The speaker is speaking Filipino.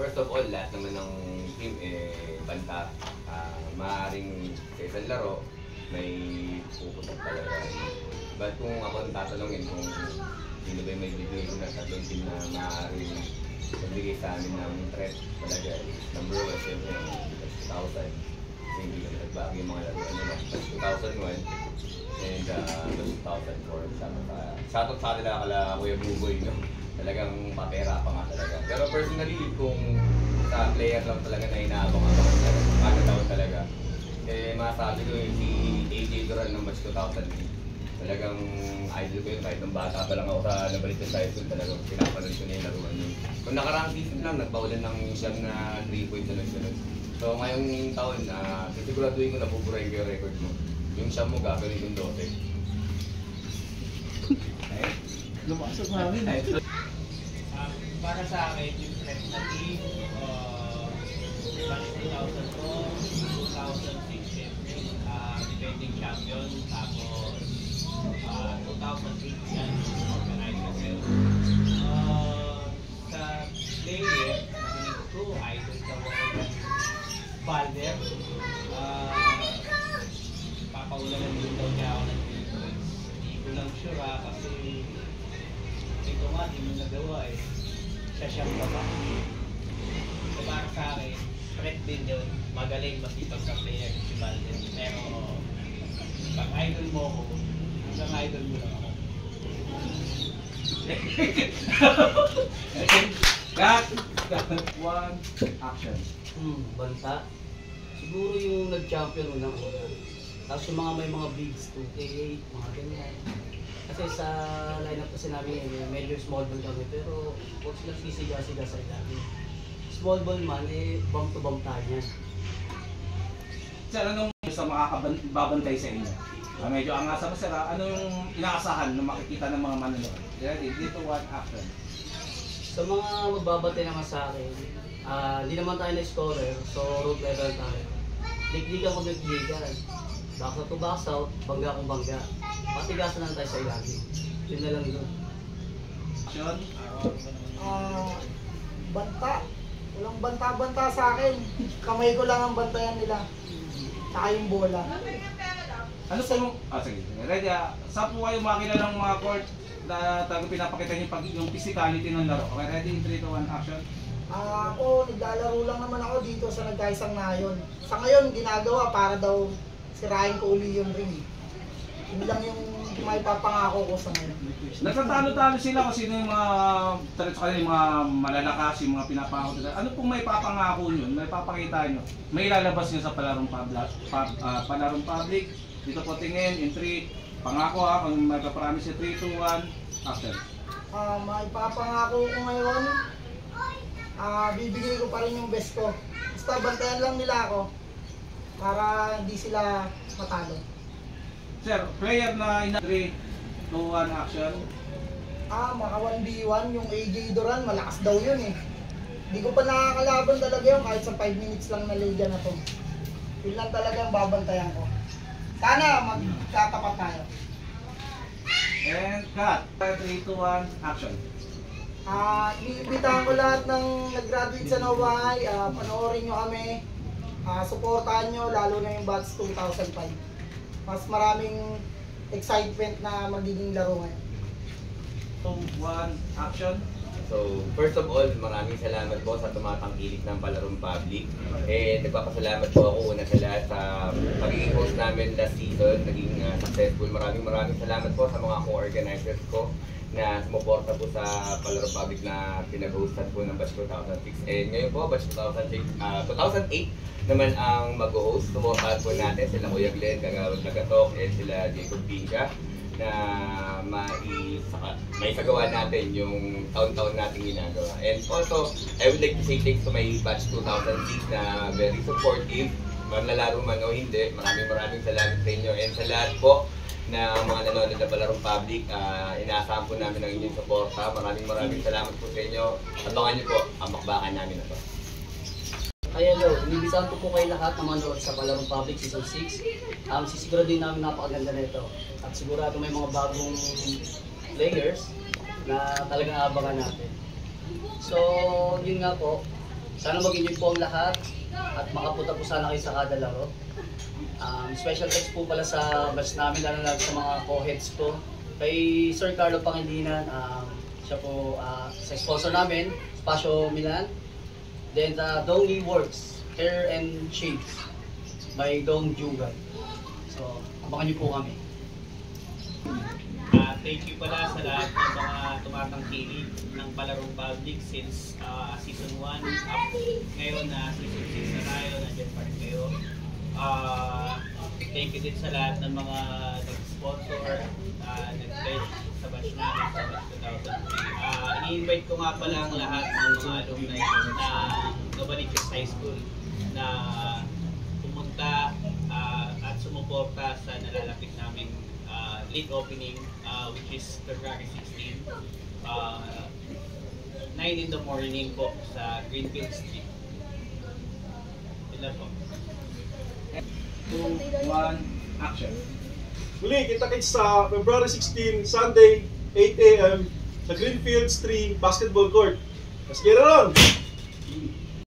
first of all, lahat naman ng team banta. Maaaring sa isang laro, may puputok talaga. But kung ako tatanungin kung sino ba may bibigay ko na sa team na maaaring magbigay sa amin ng threat talaga, number 1, siyempre, 2000. Kasi hindi kami nagbago yung mga laro. 2001 and 2004. Shoutout sa kanila kala Kuya Buboy, no? Talagang papera pa nga talaga. Pero personally, kung sa player lang talaga na inaabang-abang talaga, talaga, masasabi ko yung si AJ Duran ng match 2000. Talagang idol ko yun, kahit nung bata pa lang ako sa nabalik sa high school, talagang pinapanood ko na yung laruan yun. Kung nakarang season lang, nagbawalan ng siyam na 3 points sunod-sunod. So ngayong taon, sisiguraduhin ko na buburahin ko yung record mo. Yung siyam mo gagawin yung 12. Lumasok namin. Para sa akin, yung threat na team, 2004, 2006, defending champion, tapos 2008 yan, organized kasi. Sa player, ko, idol sa mga Balder, papaulanan din daw niya ako ng 3 points. Hindi ko lang sure kasi ito nga, di mo nagawa siya siyang baba. So para sa akin, threat din yun. Magaling, masipag sa player si Balder. Pero pag idol mo ako, hanggang idol mo lang ako. Cut! 1, action. Banta. Siguro yung nag-champion unang-una. Tapos yung mga may mga bigs, 2K8, mga ganyan. Kasi sa lineup kasi namin medyo small ball kami, pero huwag silang sisiga-siga sa ilalim. Small ball man, bump to bump tayo niyan. Sir, anong sa makakababantay sa inyo? Medyo angasa mo sir, ano yung inaasahan na makikita ng mga manonood? Ready? Dito 1, action. Sa mga magbabatay naman sa akin, hindi naman tayo na-scorer, so road level tayo. Ligligan ko ligligan. Box out to box out, bangga kung bangga. Patigasan lang tayo sa ilalim. Yun na lang doon. Action. Banta. Walang banta-banta sa akin. Kamay ko lang ang bantayan nila. Saka yung bola. Ano po yung... sige. Ready? Saan po kayo makilala ng mga court na pinapakita yung physicality ng laro? Okay, ready? 3, 2, 1, action. Ako, naglalaro lang naman ako dito sa Nagkaisang Nayon. Sa ngayon, ginagawa para daw sirain ko uli yung ring. Yun lang yung may papangako ko sa ngayon. Nagtatalo-talo sila kasi sino yung mga yung mga malalakas, yung mga pinapangako nila. Ano pong may papangako nyo? May papakita nyo? May ilalabas nyo sa palarong public. Dito po tingin, in 3, pangako kung may papromise 3, 2, 1, action. May papangako ko ngayon. Bibigay ko pa rin yung best ko. Basta bantayan lang nila ako para hindi sila matalo. Sir, player na 3, 2, 1, action. Maka 1v1, yung AJ Duran, malakas daw yun eh. Hindi ko pa nakakalaban talaga yun kahit sa 5 minutes lang na liga na to. Yun lang talaga ang babantayan ko. Sana magkatapat tayo. And cut. 3, 2, 1, action. Iimbitahan ko lahat ng nag-graduate sa Novahay, panoorin nyo kami, supportahan nyo, lalo na yung batch 2005. Mas maraming excitement na magiging laro ngayon. 2, 1, action. So, first of all, maraming salamat po sa tumatangkilik ng Palarong Public. Nagpapasalamat po ako una sa lahat sa pagiging host namin last season, naging successful. Maraming salamat po sa mga co-organizers ko na sumuporta po sa Palarong Public na pinag-hostan po ng batch 2006. Ngayon po, batch 2008 naman ang mag-host. Sumuportahan po natin sila Kuya Glenn, Kagawad Nagatok, and sila Jacob Pincha na may sagawa natin yung taon-taon nating ginagawa. And also, I would like to say thanks to my batch 2006 na very supportive, manlalaro man o hindi. Maraming salamat sa inyo. And sa lahat po na mga nanonood na Palarong Public, inaasahan po namin ang inyong suporta. Maraming salamat po sa inyo. Abangan niyo po ang bakbakan namin na to. Ay hello, inibisahan ko po kayo lahat na manood sa Palarong Public Season 6. Sisiguraduhin namin napakaganda na ito. At sigurado may mga bagong players na talagang abangan natin. So, yun nga po, Sana mag-enjoy po ang lahat at makapunta po sana kayo sa kada laro. Special thanks po pala sa batch namin, lalo na sa mga co-heads ko. Kay Sir Carlo Pangilinan, siya po sa sponsor namin, Spasio Milan. Then Dongi Works, Hair and Shades by Dong Jugan. So, abangan niyo po kami. Thank you pala sa lahat ng mga tumatangkilik ng Palarong Public since season 1 up ngayon na season 6 na tayo, nandiyan pa rin kayo. Thank you din sa lahat ng mga nag-sponsor, nag-pledge sa batch namin sa batch 2003. I-invite ko nga pala ang lahat ng mga alumni ng Novaliches High School na pumunta at sumuporta sa nalalapit naming late opening, which is February 16, 9 in the morning po sa Greenfield Street. Yun lang po. 2, 1, action. Muli, kita-kits sa February 16, Sunday, 8 a.m. sa Greenfields 3 Basketball Court. Let's get it on!